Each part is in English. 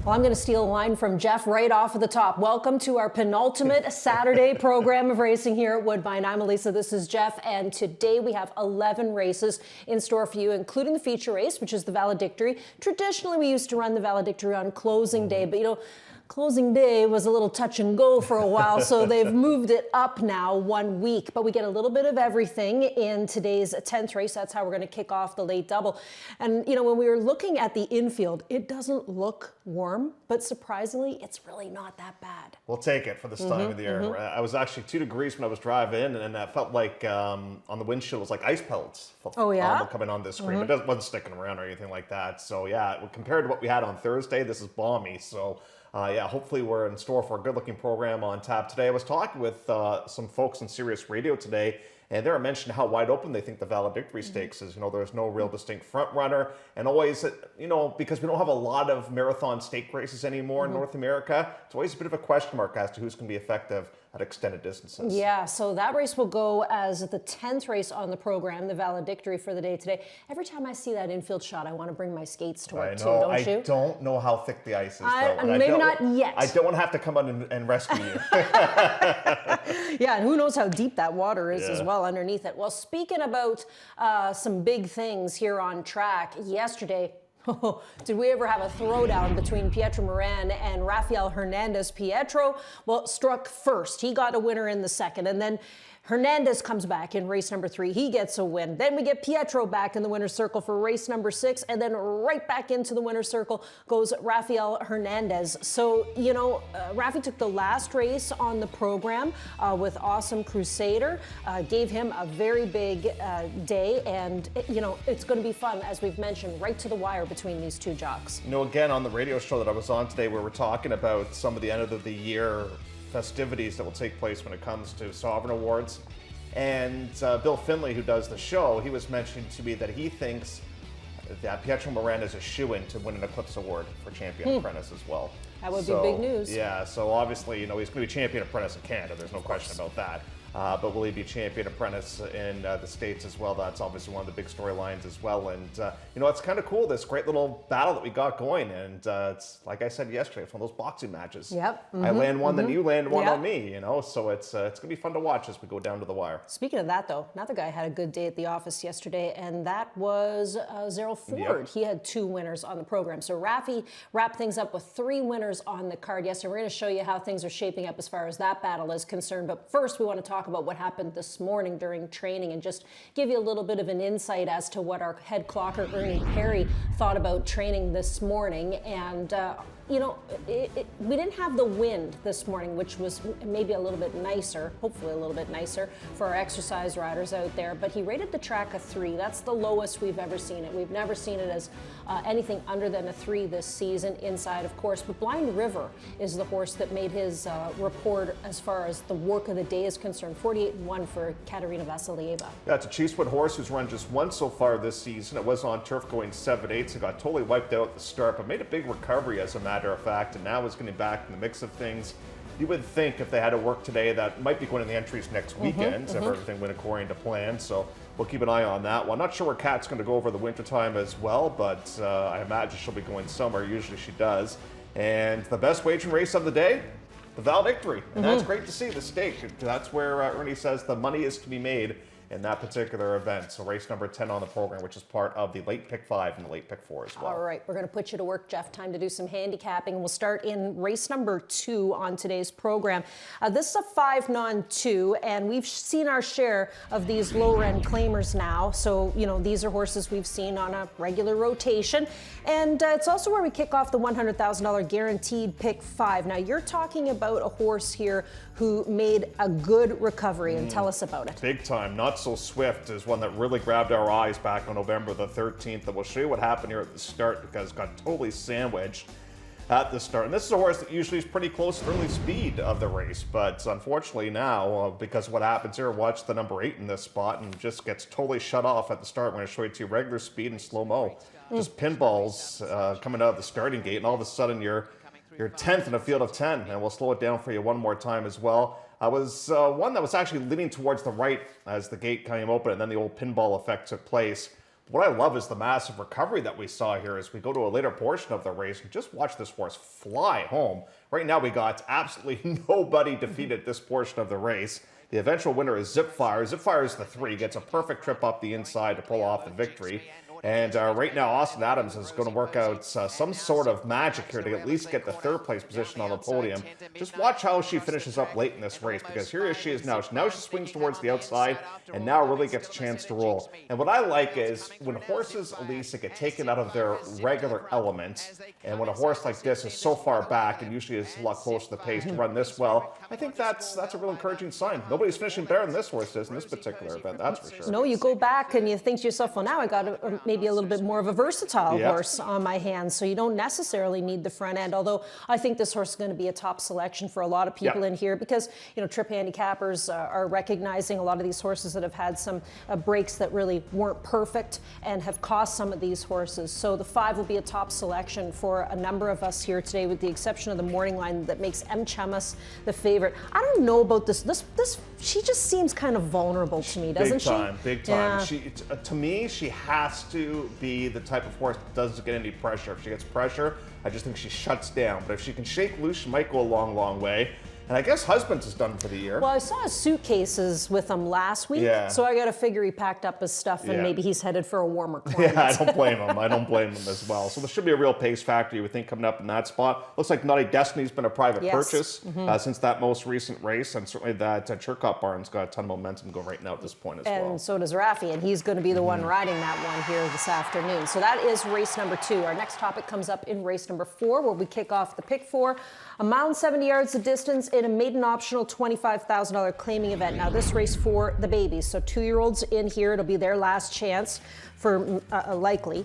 Well, I'm going to steal a line from Jeff right off of the top. Welcome to our penultimate Saturday program of racing here at Woodbine. I'm Elisa, this is Jeff, and today we have 11 races in store for you, including the feature race, which is the Valedictory. Traditionally, we used to run the Valedictory on closing day, but you know, closing day was a little touch and go for a while, so they've moved it up now 1 week. But we get a little bit of everything in today's 10th race. That's how we're going to kick off the late double. And, you know, when we were looking at the infield, it doesn't look warm, but surprisingly, it's really not that bad. We'll take it for this time of the year. I was actually 2 degrees when I was driving, and I felt like on the windshield, it was like ice pellets coming on this screen. It wasn't sticking around or anything like that. So, yeah, compared to what we had on Thursday, this is balmy. So, yeah, hopefully we're in store for a good-looking program on tap today. I was talking with some folks on Sirius Radio today, and they were mentioning how wide open they think the Valedictory Stakes is. You know, there's no real distinct front runner, and always, you know, because we don't have a lot of marathon stake races anymore in North America, it's always a bit of a question mark as to who's going to be effective at extended distances. Yeah, so that race will go as the 10th race on the program, the Valedictory for the day today. Every time I see that infield shot, I want to bring my skates to work too, don't you? I don't know how thick the ice is, though. Maybe not yet. I don't want to have to come on and rescue you. Yeah, and who knows how deep that water is as well underneath it. Well, speaking about some big things here on track, yesterday, did we ever have a throwdown between Pietro Moran and Rafael Hernandez? Pietro, well, struck first. He got a winner in the second, and then Hernandez comes back in race number 3. He gets a win. Then we get Pietro back in the winner's circle for race number 6, and then right back into the winner's circle goes Rafael Hernandez. So, you know, Rafi took the last race on the program with Awesome Crusader, gave him a very big day, and, you know, it's going to be fun, as we've mentioned, right to the wire between these two jocks. You know, again, on the radio show that I was on today, where we're talking about some of the end of the year festivities that will take place when it comes to Sovereign Awards. And Bill Finley, who does the show, he was mentioning to me that he thinks that Pietro Moran is a shoo-in to win an Eclipse Award for Champion Apprentice as well. That would be big news. Yeah, so obviously, you know, he's going to be Champion Apprentice in Canada. There's no question about that. But will he be Champion Apprentice in the States as well? That's obviously one of the big storylines as well. And, you know, it's kind of cool, this great little battle that we got going. And it's, like I said yesterday, it's one of those boxing matches. Yep. I land one, then you land one on me, you know. So it's going to be fun to watch as we go down to the wire. Speaking of that, though, another guy had a good day at the office yesterday, and that was Zerrell Ford. He had 2 winners on the program. So Rafi wrapped things up with 3 winners on the card yesterday. We're going to show you how things are shaping up as far as that battle is concerned. But first, we want to talk about what happened this morning during training and just give you a little bit of an insight as to what our head clocker, Ernie Perry, thought about training this morning. And you know, we didn't have the wind this morning, which was maybe a little bit nicer, hopefully a little bit nicer for our exercise riders out there, but he rated the track a 3. That's the lowest we've ever seen it. We've never seen it as anything under than a 3 this season inside, of course, but Blind River is the horse that made his report as far as the work of the day is concerned. 48-1 for Katerina Vasilieva. Yeah, it's a Cheesewood horse who's run just once so far this season. It was on turf going 7/8, so got totally wiped out at the start, but made a big recovery as a matter of fact, and now is getting back in the mix of things. You would think if they had to work today, that might be going in the entries next weekend, if everything went according to plan. So we'll keep an eye on that one. Not sure where Kat's going to go over the wintertime as well, but I imagine she'll be going somewhere. Usually she does. And the best wagering race of the day, the Valedictory. And that's great to see, the stake. That's where Ernie says the money is to be made in that particular event. So race number 10 on the program, which is part of the late pick 5 and the late pick 4 as well. All right, we're going to put you to work, Jeff. Time to do some handicapping. We'll start in race number 2 on today's program. This is a 5 non-2, and we've seen our share of these lower-end claimers now. So, you know, these are horses we've seen on a regular rotation. And it's also where we kick off the $100,000 guaranteed pick 5. Now, you're talking about a horse here who made a good recovery, and tell us about it. Big time. Not So Swift is one that really grabbed our eyes back on November the 13th. And we'll show you what happened here at the start, because it got totally sandwiched at the start. And this is a horse that usually is pretty close to the early speed of the race, but unfortunately now, because of what happens here, watch the number 8 in this spot and just gets totally shut off at the start. We're going to show you 2 regular speed and slow-mo. Just pinballs coming out of the starting gate, and all of a sudden you're 10th in a field of 10, and we'll slow it down for you one more time as well. Was one that was actually leaning towards the right as the gate came open, and then the old pinball effect took place. What I love is the massive recovery that we saw here as we go to a later portion of the race and just watch this horse fly home. Right now we got absolutely nobody defeated this portion of the race. The eventual winner is Zipfire. Zipfire is the 3, gets a perfect trip up the inside to pull off the victory. And right now, Austin Adams is going to work out some sort of magic here to at least get the 3rd place position on the podium. Just watch how she finishes up late in this race, because here she is now. Now she swings towards the outside and now really gets a chance to roll. And what I like is when horses, Elisa, get taken out of their regular element, and when a horse like this is so far back and usually is a lot closer to the pace to run this well, I think that's a real encouraging sign. Nobody's finishing better than this horse is in this particular event, that's for sure. No, you go back and you think to yourself, well, now I got maybe a little bit more of a versatile horse on my hands, so you don't necessarily need the front end, although I think this horse is going to be a top selection for a lot of people in here, because trip handicappers are recognizing a lot of these horses that have had some breaks that really weren't perfect and have cost some of these horses. So the 5 will be a top selection for a number of us here today, with the exception of the morning line that makes M. Chemus the favorite. I don't know about this she just seems kind of vulnerable to me, doesn't she? Big time. She, to me, she has to be the type of horse that doesn't get any pressure. If she gets pressure, I just think she shuts down. But if she can shake loose, she might go a long, long way. And I guess Husbands is done for the year. Well, I saw his suitcases with him last week, so I got to figure he packed up his stuff and maybe he's headed for a warmer climate. Yeah, I don't blame him. I don't blame him as well. So there should be a real pace factor, you would think, coming up in that spot. Looks like Naughty Destiny's been a private purchase since that most recent race, and certainly that Churcott barn's got a ton of momentum going right now at this point as well. And so does Raffy, and he's going to be the one riding that one here this afternoon. So that is race number 2. Our next topic comes up in race number 4, where we kick off the pick 4. A mile and 70 yards of distance in a maiden optional $25,000 claiming event. Now this race for the babies, so 2-year-olds in here, it'll be their last chance for likely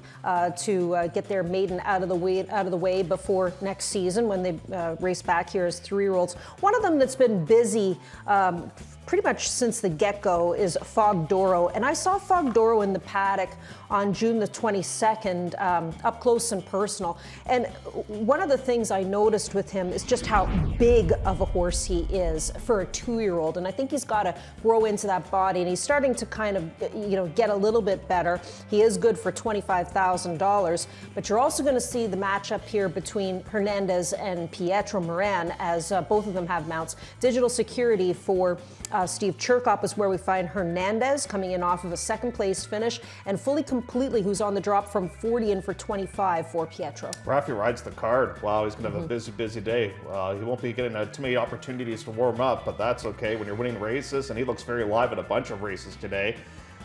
to get their maiden out of the way before next season when they race back here as 3-year-olds. One of them that's been busy pretty much since the get-go is Fogdoro, and I saw Fogdoro in the paddock on June the 22nd, up close and personal. And one of the things I noticed with him is just how big of a horse he is for a 2-year-old, and I think he's got to grow into that body, and he's starting to kind of get a little bit better. He is good for $25,000, but you're also going to see the matchup here between Hernandez and Pietro Moran, as both of them have mounts. Digital Security for Steve Churkop is where we find Hernandez coming in off of a 2nd place finish, and Fully Completely, who's on the drop from 40 in for 25 for Pietro. Raffy rides the card. Wow, he's going to have a busy, busy day. He won't be getting too many opportunities to warm up, but that's okay when you're winning races, and he looks very live at a bunch of races today,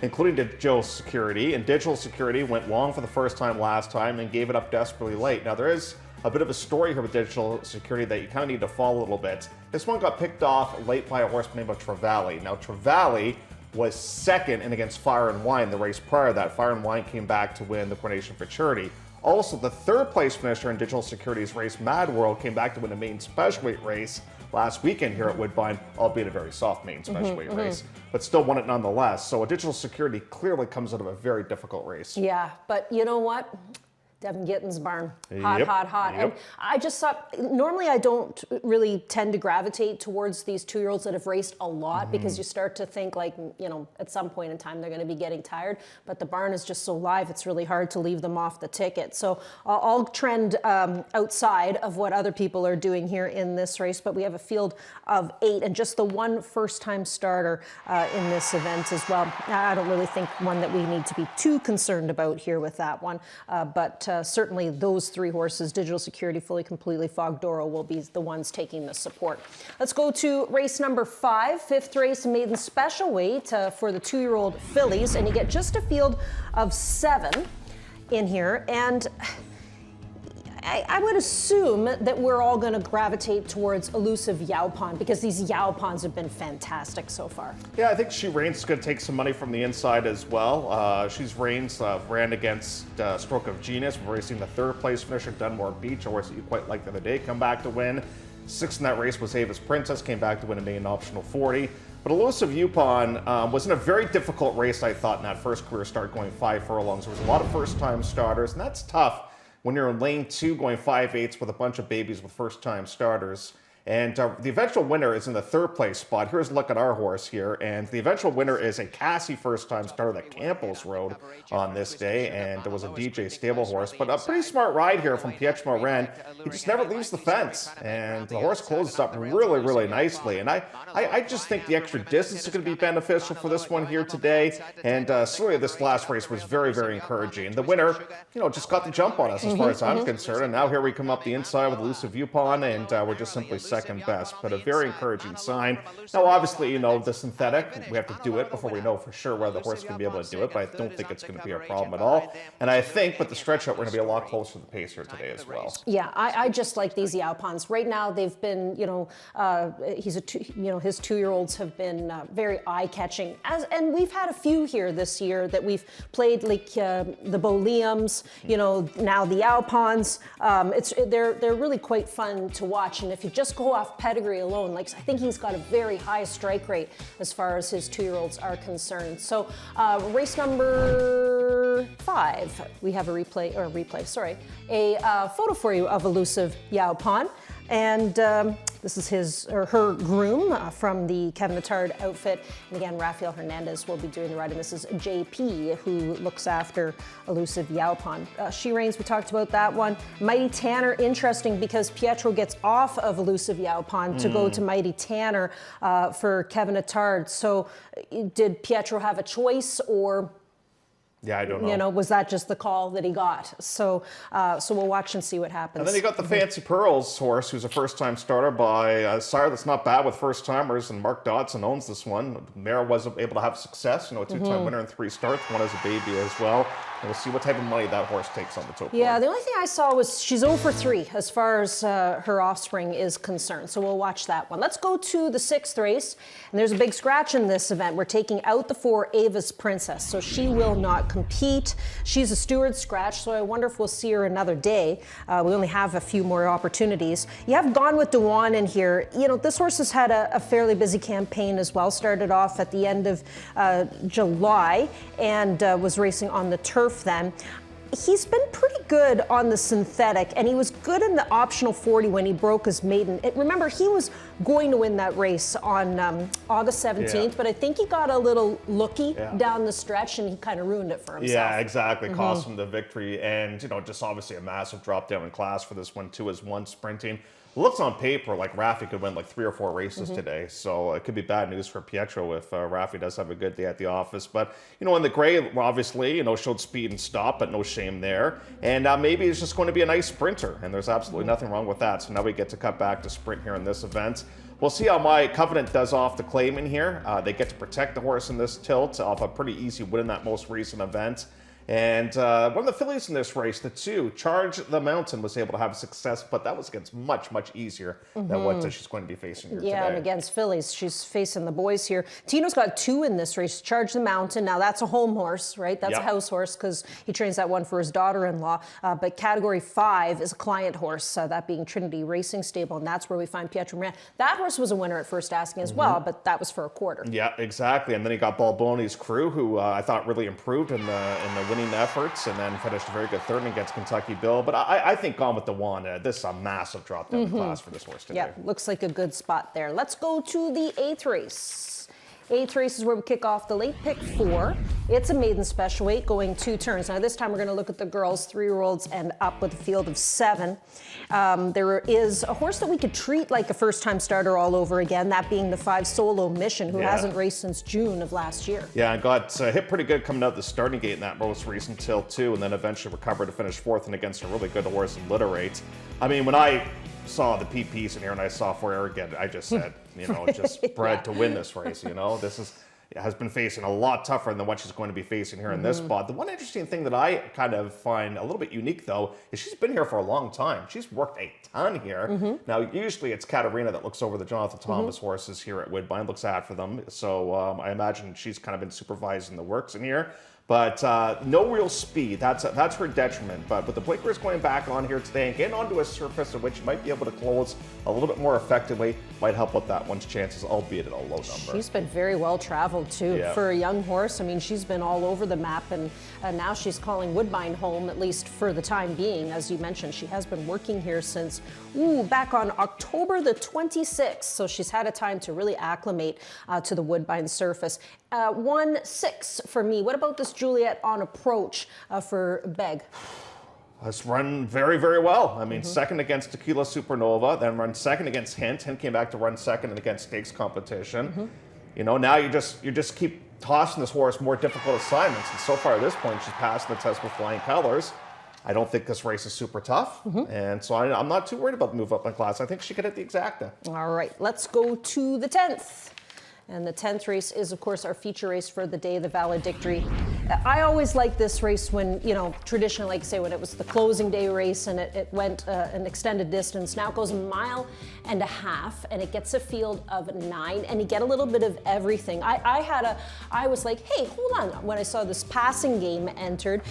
including Digital Security. And Digital Security went long for the first time last time and gave it up desperately late. Now there is a bit of a story here with Digital Security that you kind of need to follow a little bit. This one got picked off late by a horse named Trevally. Now Trevally was 2nd in against Fire and Wine the race prior to that. Fire and Wine came back to win the Coronation for Charity. Also, the 3rd place finisher in Digital Security's race, Mad World, came back to win a main special weight race last weekend here at Woodbine, albeit a very soft main special weight race, but still won it nonetheless. So a Digital Security clearly comes out of a very difficult race. Yeah, but you know what? Devin Gitten's barn. Hot, hot, hot. And I just thought, normally I don't really tend to gravitate towards these 2-year-olds that have raced a lot, because you start to think like, at some point in time they're going to be getting tired, but the barn is just so live, it's really hard to leave them off the ticket. So I'll trend outside of what other people are doing here in this race, but we have a field of 8 and just the one first-time starter in this event as well. I don't really think one that we need to be too concerned about here with that one, but certainly those 3 horses, Digital Security, Fully Completely, Fogdoro, will be the ones taking the support. Let's go to race number 5, 5th race maiden special weight for the 2-year-old fillies, and you get just a field of 7 in here, and I would assume that we're all going to gravitate towards Elusive Yaupon, because these Yaupons have been fantastic so far. Yeah, I think She Reigns is going to take some money from the inside as well. She's Reigns ran against Stroke of Genius. We've already seen the 3rd place finisher, Dunmore Beach, a horse that you quite liked the other day, come back to win. 6th in that race was Ava's Princess, came back to win a main optional 40. But Elusive Yaupon was in a very difficult race, I thought, in that first career start, going 5 furlongs. There was a lot of first-time starters, and that's tough when you're in lane 2 going 5/8 with a bunch of babies with first-time starters. And the eventual winner is in the 3rd place spot. Here's a look at our horse here. And the eventual winner is a Cassie first-time starter that Campbell's rode on this day. And it was a DJ stable horse. But a pretty smart ride here from Pietro Morin. He just never leaves the fence. And the horse closes up really, really nicely. And I just think the extra distance is going to be beneficial for this one here today. And certainly this last race was very, very encouraging. The winner, just got the jump on us as far as I'm concerned. And now here we come up the inside with Elusive Yupon, and we're just simply second best. But a very encouraging sign. Now, obviously, the synthetic, we have to do it before we know for sure whether the horse is going to be able to do it. But I don't think it's going to be a problem at all. And I think with the stretch out, we're going to be a lot closer to the pace here today as well. Yeah, I just like these Yaupons. Right now, they've been, his 2-year-olds have been very eye-catching. And we've had a few here this year that we've played, like the Boleums, now the Yaupons. They're really quite fun to watch. And if you just go off pedigree alone, I think he's got a very high strike rate as far as his 2-year-olds are concerned. So race number 5, we have a photo for you of Elusive Yaupon. And this is his or her groom from the Kevin Attard outfit. And again, Rafael Hernandez will be doing the ride. And this is JP, who looks after Elusive Yaupon. She Reigns, we talked about that one. Mighty Tanner, interesting because Pietro gets off of Elusive Yaupon to go to Mighty Tanner for Kevin Attard. So did Pietro have a choice, or... Yeah, I don't know. Was that just the call that he got? So we'll watch and see what happens. And then you got the Fancy Pearls horse, who's a first-time starter by a sire that's not bad with first-timers, and Mark Dodson owns this one. The mare was able to have success, a 2-time winner in 3 starts, one as a baby as well. And we'll see what type of money that horse takes on the tote board. Yeah, the only thing I saw was she's 0 for 3 as far as her offspring is concerned. So we'll watch that one. Let's go to the 6th race. And there's a big scratch in this event. We're taking out the 4 Ava's Princess. So she will not compete. She's a steward scratch, so I wonder if we'll see her another day. We only have a few more opportunities. You have Gone with Dewan in here. This horse has had a fairly busy campaign as well. Started off at the end of July and was racing on the turf then. He's been pretty good on the synthetic, and he was good in the optional 40 when he broke his maiden. Remember, he was going to win that race on August 17th, but I think he got a little looky down the stretch, and he kind of ruined it for himself. Yeah, exactly. Cost him the victory, and just obviously a massive drop down in class for this one too, as one sprinting. Looks on paper like Rafi could win like 3 or 4 races today, so it could be bad news for Pietro if Rafi does have a good day at the office. But in the gray, obviously, showed speed and stop, but no shame there. And maybe it's just going to be a nice sprinter, and there's absolutely nothing wrong with that. So now we get to cut back to sprint here in this event. We'll see how my Covenant does off the claim in here. They get to protect the horse in this tilt off a pretty easy win in that most recent event. And one of the fillies in this race, the 2, Charge the Mountain, was able to have success, but that was against much, much easier than what she's going to be facing here today. Yeah, and against fillies, she's facing the boys here. Tino's got 2 in this race. Charge the Mountain, now that's a home horse, right? That's a house horse because he trains that one for his daughter-in-law. But category 5 is a client horse, that being Trinity Racing Stable, and that's where we find Pietro Morin. That horse was a winner at first asking as well, but that was for a quarter. Yeah, exactly. And then he got Balboni's Crew, who I thought really improved in the winning efforts, and then finished a very good 3rd against Kentucky Bill. But I think Gone with the Wand, this is a massive drop down in class for this horse today. Yeah, looks like a good spot there. Let's go to the 8th race. 8th race is where we kick off the late pick 4. It's a maiden special weight going 2 turns. Now this time we're going to look at the girls, 3-year-olds and up with a field of 7. There is a horse that we could treat like a first-time starter all over again, that being the 5 Solo Mission, who hasn't raced since June of last year. Yeah, and got hit pretty good coming out the starting gate in that most recent tilt too, and then eventually recovered to finish 4th and against a really good horse in Literate. I mean, when I saw the PPs in here and I saw For Arrogant, I just said, just bred to win this race. This has been facing a lot tougher than what she's going to be facing here in this spot. The one interesting thing that I kind of find a little bit unique, though, is she's been here for a long time. She's worked a ton here. Now, usually it's Katarina that looks over the Jonathan Thomas horses here at Woodbine, looks after them. So I imagine she's kind of been supervising the works in here. But no real speed. That's her detriment. But with the blinkers going back on here today and getting onto a surface in which you might be able to close a little bit more effectively, might help with that one's chances, albeit at a low number. She's been very well traveled too Yeah. for a young horse. I mean, she's been all over the map, and now she's calling Woodbine home, at least for the time being. As you mentioned, she has been working here since back on October the 26th, so she's had a time to really acclimate to the Woodbine surface. 1-6 for me. What about this Juliet on approach for Beg? Has run very, very well. I mean, second against Tequila Supernova, then run second against Hint. Hint came back to run second against stakes competition. You know, now you just keep tossing this horse more difficult assignments. And so far at this point, she's passing the test with flying colors. I don't think this race is super tough. And so I'm not too worried about the move up in class. I think she could hit the exacta. All right, let's go to the 10th. And the 10th race is, of course, our feature race for the day, the valedictory. I always like this race when, you know, traditionally, like say, when it was the closing day race and it went an extended distance. Now it goes 1.5 miles and it gets a field of 9, and you get a little bit of everything. I was like, hey, hold on, when I saw this passing game entered,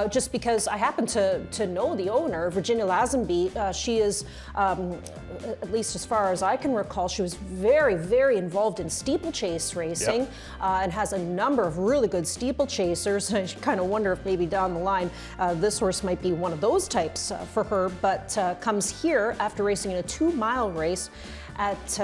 just because I happen to know the owner, Virginia Lazenby. She is, at least as far as I can recall, she was very, very involved in steeplechase racing, and has a number of really good steeplechasers. I kind of wonder if maybe down the line this horse might be one of those types for her, but comes here after racing in a 2-mile race at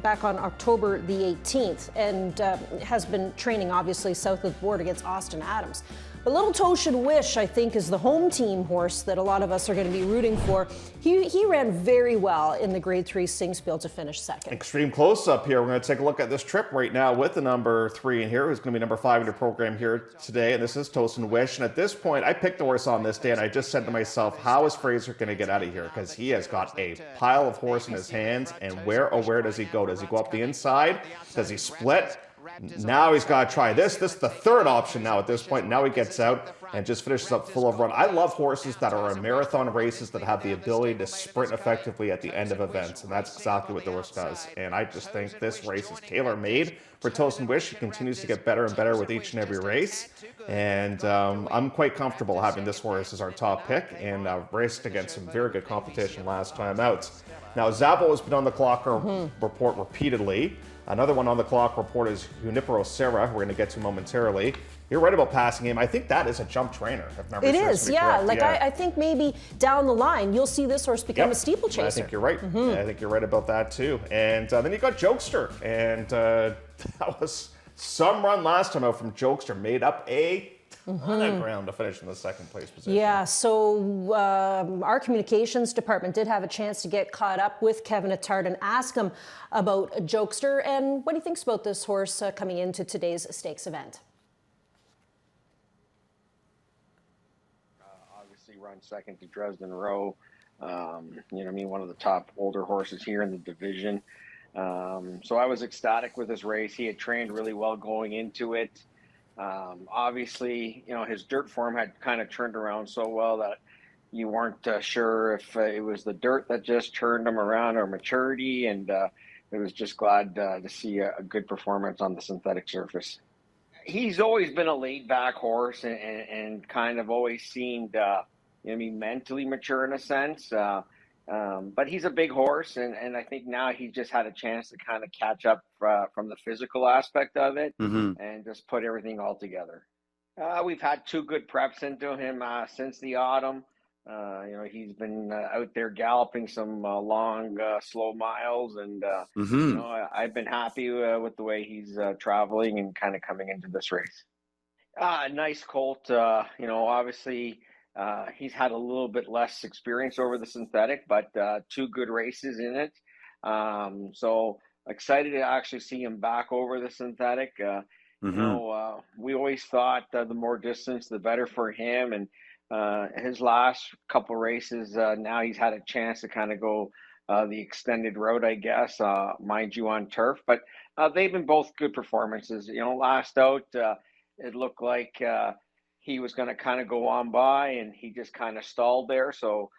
back on October the 18th, and has been training obviously south of the border against Austin Adams. But Little Toe Should Wish, I think, is the home team horse that a lot of us are going to be rooting for. He ran very well in the Grade 3 Singspiel to finish second. Extreme close-up here. We're going to take a look at this trip right now with the number 3 in here, who's going to be number 5 in the program here today, and this is Toast and Wish. And at this point, I picked the horse on this day, and I just said to myself, how is Fraser going to get out of here? Because he has got a pile of horse in his hands, and where does he go? Does he go up the inside? Does he split? Now he's got to try this. This is the third option now at this point. Now he gets out and just finishes up full of run. I love horses that are in marathon races that have the ability to sprint effectively at the end of events, and that's exactly what the horse does. And I just think this race is tailor-made for Toast and Wish. He continues to get better and better with each and every race, and I'm quite comfortable having this horse as our top pick, and raced against some very good competition last time out. Now, Zabo has been on the clock report repeatedly. Another one on the clock report is Junipero Serra, who we're going to get to momentarily. You're right about passing game. I think that is a jump trainer, if memory It serves is, me yeah. correct. Like I think maybe down the line you'll see this horse become a steeplechaser. I think you're right. I think you're right about that too. And then you got Jokester, and that was some run last time out from Jokester. Made up a ton of ground to finish in the second place position. Yeah, so our communications department did have a chance to get caught up with Kevin Attard and ask him about Jokester and what he thinks about this horse coming into today's stakes event. Obviously run second to Dresden Row. You know what I mean, one of the top older horses here in the division. So I was ecstatic with this race. He had trained really well going into it. Obviously, you know, his dirt form had kind of turned around so well that you weren't sure if it was the dirt that just turned him around or maturity, and it was just glad to see a good performance on the synthetic surface. He's always been a laid-back horse and kind of always seemed, you know, I mean, mentally mature in a sense. But he's a big horse, and I think now he just had a chance to kind of catch up from the physical aspect of it and just put everything all together. We've had 2 good preps into him since the autumn. You know, he's been out there galloping some long, slow miles, and you know, I've been happy with the way he's traveling and kind of coming into this race. Nice colt. You know, obviously. He's had a little bit less experience over the synthetic, but 2 good races in it. So excited to actually see him back over the synthetic. You know, we always thought the more distance, the better for him. And his last couple races, now he's had a chance to kind of go the extended road, I guess, mind you, on turf. But they've been both good performances. You know, last out, it looked like he was going to kind of go on by, and he just kind of stalled there. So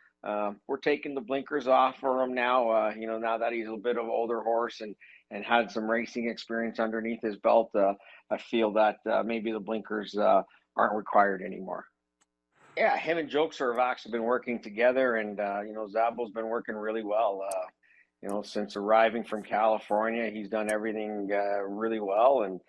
we're taking the blinkers off for him now, you know, now that he's a bit of an older horse, and and had some racing experience underneath his belt, I feel that maybe the blinkers aren't required anymore. Yeah, him and Jokester have actually been working together, and Zabo's been working really well. Since arriving from California, he's done everything really well. And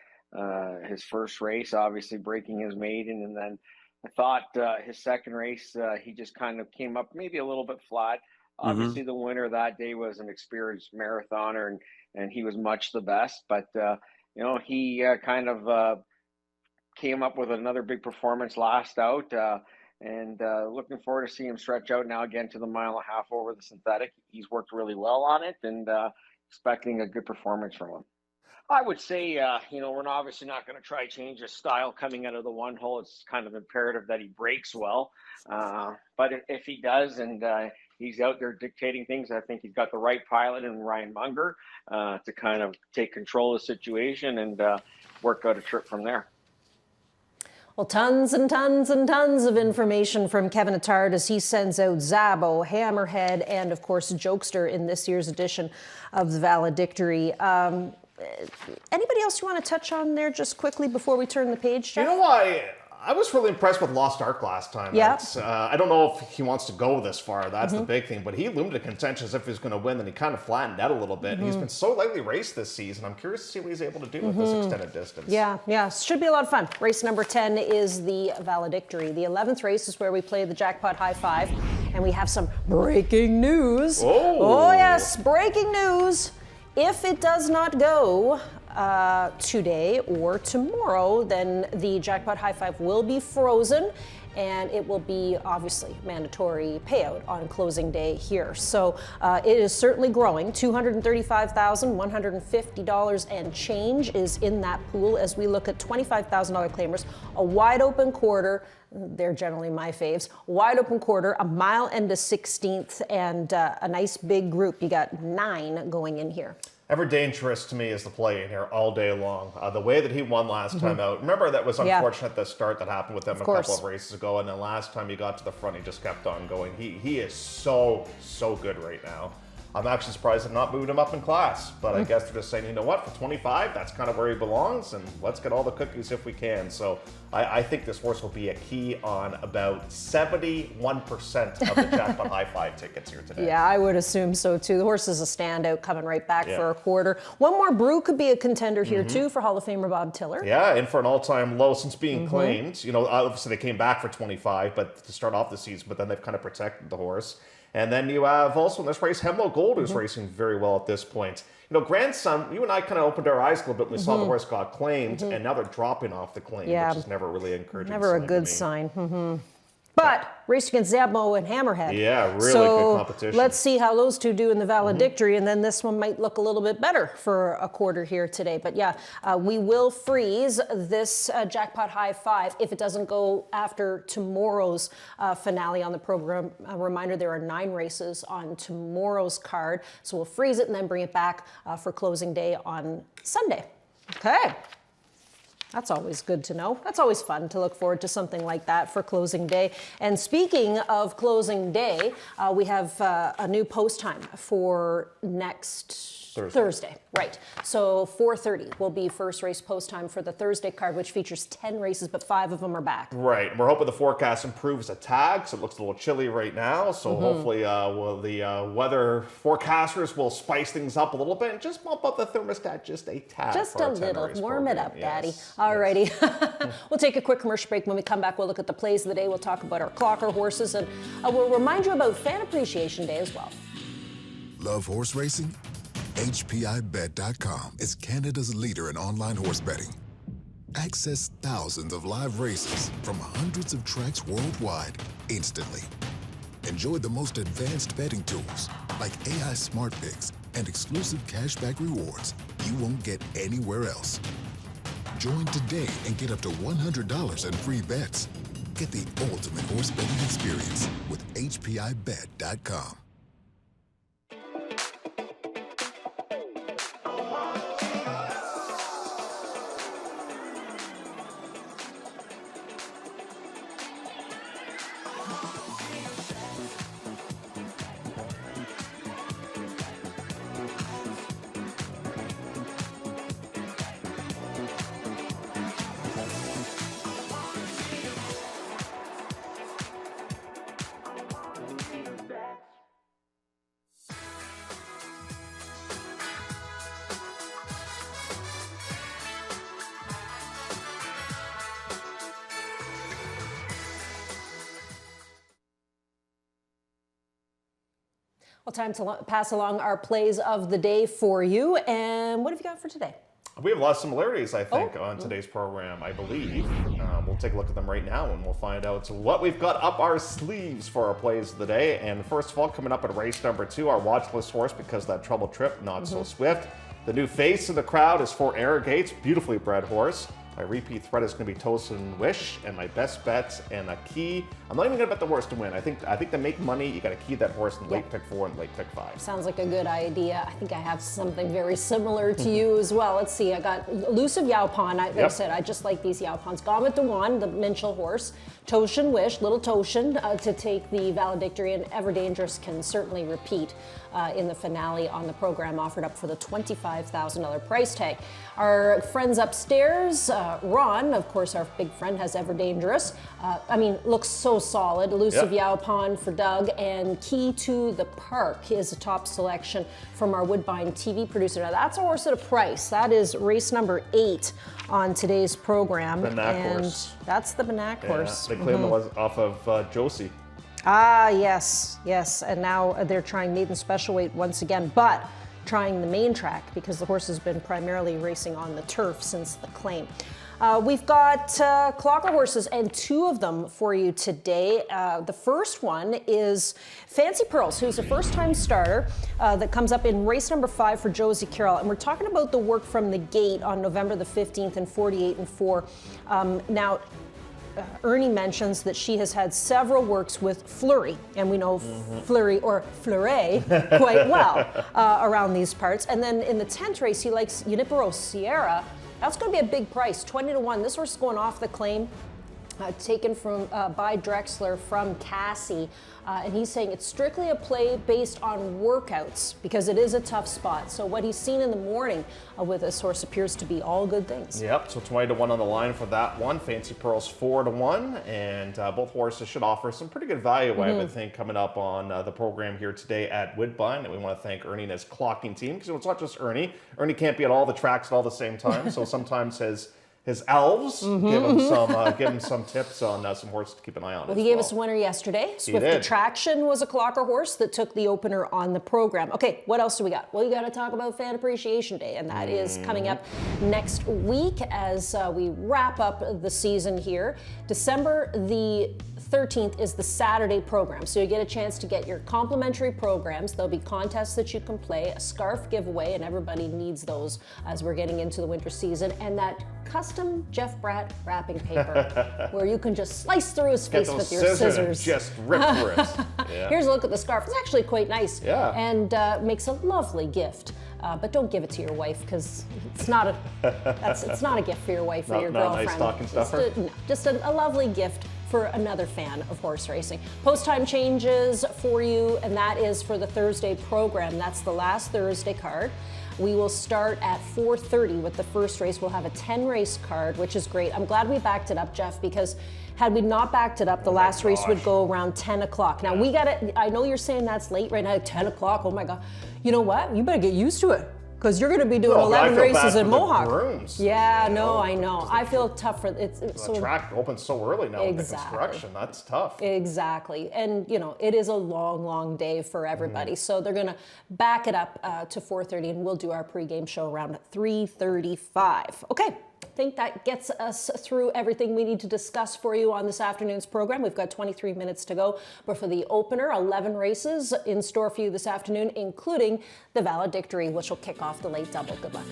his first race, obviously breaking his maiden, and then I thought his second race, he just kind of came up maybe a little bit flat. Mm-hmm. Obviously, the winner that day was an experienced marathoner, and he was much the best. But he kind of came up with another big performance last out. And looking forward to seeing him stretch out now again to the 1.5 mile over the synthetic. He's worked really well on it, and expecting a good performance from him. I would say, we're obviously not going to try change his style coming out of the one hole. It's kind of imperative that he breaks well. But if he does, and he's out there dictating things, I think he's got the right pilot in Ryan Munger to kind of take control of the situation and work out a trip from there. Well, tons and tons and tons of information from Kevin Attard as he sends out Zabo, Hammerhead, and of course Jokester in this year's edition of the Valedictory. Anybody else you want to touch on there just quickly before we turn the page, Jeff? You know why? I was really impressed with Lost Ark last time. Yeah. I don't know if he wants to go this far. That's the big thing. But he loomed a contention as if he was going to win, then he kind of flattened out a little bit. He's been so lightly raced this season. I'm curious to see what he's able to do with this extended distance. Yeah. Should be a lot of fun. Race number 10 is the Valedictory. The 11th race is where we play the Jackpot High Five. And we have some breaking news. Oh yes, breaking news. If it does not go today or tomorrow, then the Jackpot High Five will be frozen, and it will be obviously mandatory payout on closing day here. So it is certainly growing. $235,150 and change is in that pool as we look at $25,000 claimers, a wide open quarter. They're generally my faves. Wide open quarter, a mile and a 16th, and a nice big group. You got 9 going in here. Ever dangerous to me is the play in here all day long. The way that he won last time out. Remember, that was unfortunate, the start that happened with him a couple of races ago. And then last time he got to the front, he just kept on going. He is so good right now. I'm actually surprised they've not moved him up in class. But I guess they're just saying, you know what, for 25, that's kind of where he belongs. And let's get all the cookies if we can. So I think this horse will be a key on about 71% of the Jackpot High Five tickets here today. Yeah, I would assume so too. The horse is a standout coming right back for a quarter. One more brew could be a contender here too for Hall of Famer Bob Tiller. Yeah, and for an all-time low since being claimed. You know, obviously they came back for 25, but to start off the season, but then they've kind of protected the horse. And then you have also in this race, Hemlo Gold, who's racing very well at this point. You know, Grandson, you and I kind of opened our eyes a little bit when we saw the horse got claimed, and now they're dropping off the claim, which is never really encouraging. Never a good sign. But race against Zabo and Hammerhead. Yeah, really good competition. Let's see how those two do in the Valedictory, and then this one might look a little bit better for a quarter here today. But yeah, we will freeze this Jackpot High Five if it doesn't go after tomorrow's finale on the program. A reminder, there are 9 races on tomorrow's card. So we'll freeze it and then bring it back for closing day on Sunday. Okay. That's always good to know. That's always fun to look forward to something like that for closing day. And speaking of closing day, we have a new post time for next Thursday. Right. So 4:30 will be first race post time for the Thursday card, which features 10 races, but 5 of them are back. Right. We're hoping the forecast improves a tad, so it looks a little chilly right now. So hopefully the weather forecasters will spice things up a little bit and just bump up the thermostat just a tad. Just a little. Warm it up, Daddy. All righty. We'll take a quick commercial break. When we come back, we'll look at the plays of the day. We'll talk about our clocker horses, and we'll remind you about Fan Appreciation Day as well. Love horse racing? HPIBet.com is Canada's leader in online horse betting. Access thousands of live races from hundreds of tracks worldwide instantly. Enjoy the most advanced betting tools like AI Smart Picks and exclusive cashback rewards you won't get anywhere else. Join today and get up to $100 in free bets. Get the ultimate horse betting experience with HPIBet.com. Well, time to pass along our plays of the day for you. And what have you got for today? We have a lot of similarities, I think, on today's program, I believe. We'll take a look at them right now and we'll find out what we've got up our sleeves for our plays of the day. And first of all, coming up at race number 2, our watch list horse, because that trouble trip, not so swift. The new face of the crowd is for Arrogates, beautifully bred horse. My repeat threat is going to be Tosin Wish, and my best bets and a key. I'm not even going to bet the horse to win. I think to make money, you got to key that horse in late pick 4 and late pick 5. Sounds like a good idea. I think I have something very similar to you as well. Let's see. I got Elusive Yaupon. Like I said, I just like these Yaupons. Gomit Dewan, the Minchell horse. Toshin Wish, little Toshin, to take the valedictory, and Ever Dangerous can certainly repeat in the finale on the program, offered up for the $25,000 price tag. Our friends upstairs, Ron, of course, our big friend, has Ever Dangerous. Looks so solid. Elusive Yaupon for Doug, and Key to the Park is a top selection from our Woodbine TV producer. Now, that's a horse at a price. That is race number 8 on today's program. Banac horse. That's the Banac horse. They claimed it was off of Josie. Ah, yes. And now they're trying maiden special weight once again, but trying the main track because the horse has been primarily racing on the turf since the claim. We've got clocker horses, and 2 of them for you today. The first one is Fancy Pearls, who's a first-time starter that comes up in race number 5 for Josie Carroll. And we're talking about the work from the gate on November the 15th in 48 and 4. Now, Ernie mentions that she has had several works with Fleury, and we know Fleury or Fleuret quite well around these parts. And then in the 10th race, he likes Unipero Sierra. That's going to be a big price, 20-1. This horse is going off the claim, taken from by Drexler from Cassie, and he's saying it's strictly a play based on workouts because it is a tough spot. So what he's seen in the morning with this horse appears to be all good things. Yep, so 20-1 on the line for that one. Fancy Pearls 4-1, and both horses should offer some pretty good value, I would think, coming up on the program here today at Woodbine. And we want to thank Ernie and his clocking team, because it's not just Ernie. Ernie can't be at all the tracks at all the same time, so sometimes his elves give him some tips on some horses to keep an eye on. Well, he gave us a winner yesterday. Swift Attraction was a clocker horse that took the opener on the program. Okay, what else do we got? Well, you got to talk about Fan Appreciation Day, and that is coming up next week as we wrap up the season here. December the 13th is the Saturday program, so you get a chance to get your complimentary programs. There'll be contests that you can play, a scarf giveaway, and everybody needs those as we're getting into the winter season, and that custom Jeff Bratt wrapping paper where you can just slice through his face with your scissors. Just rip through it. Yeah. Here's a look at the scarf. It's actually quite nice, and makes a lovely gift. But don't give it to your wife, because it's not a gift for your wife or your girlfriend. Not a nice stocking stuffer? Just a lovely gift for another fan of horse racing. Post time changes for you, and that is for the Thursday program. That's the last Thursday card. We will start at 4:30 with the first race. We'll have a 10-race card, which is great. I'm glad we backed it up, Jeff, because had we not backed it up, the last race would go around 10 o'clock. Now, I know you're saying that's late right now, 10 o'clock, oh my God. You know what? You better get used to it, because you're going to be doing 11 races in Mohawk. Yeah, no, I know. I feel tough for it. The track opens so early now with the construction. That's tough. Exactly. And, it is a long, long day for everybody. So they're going to back it up to 4:30, and we'll do our pregame show around 3:35. Okay. I think that gets us through everything we need to discuss for you on this afternoon's program. We've got 23 minutes to go, but for the opener, 11 races in store for you this afternoon, including the valedictory, which will kick off the late double. Good luck.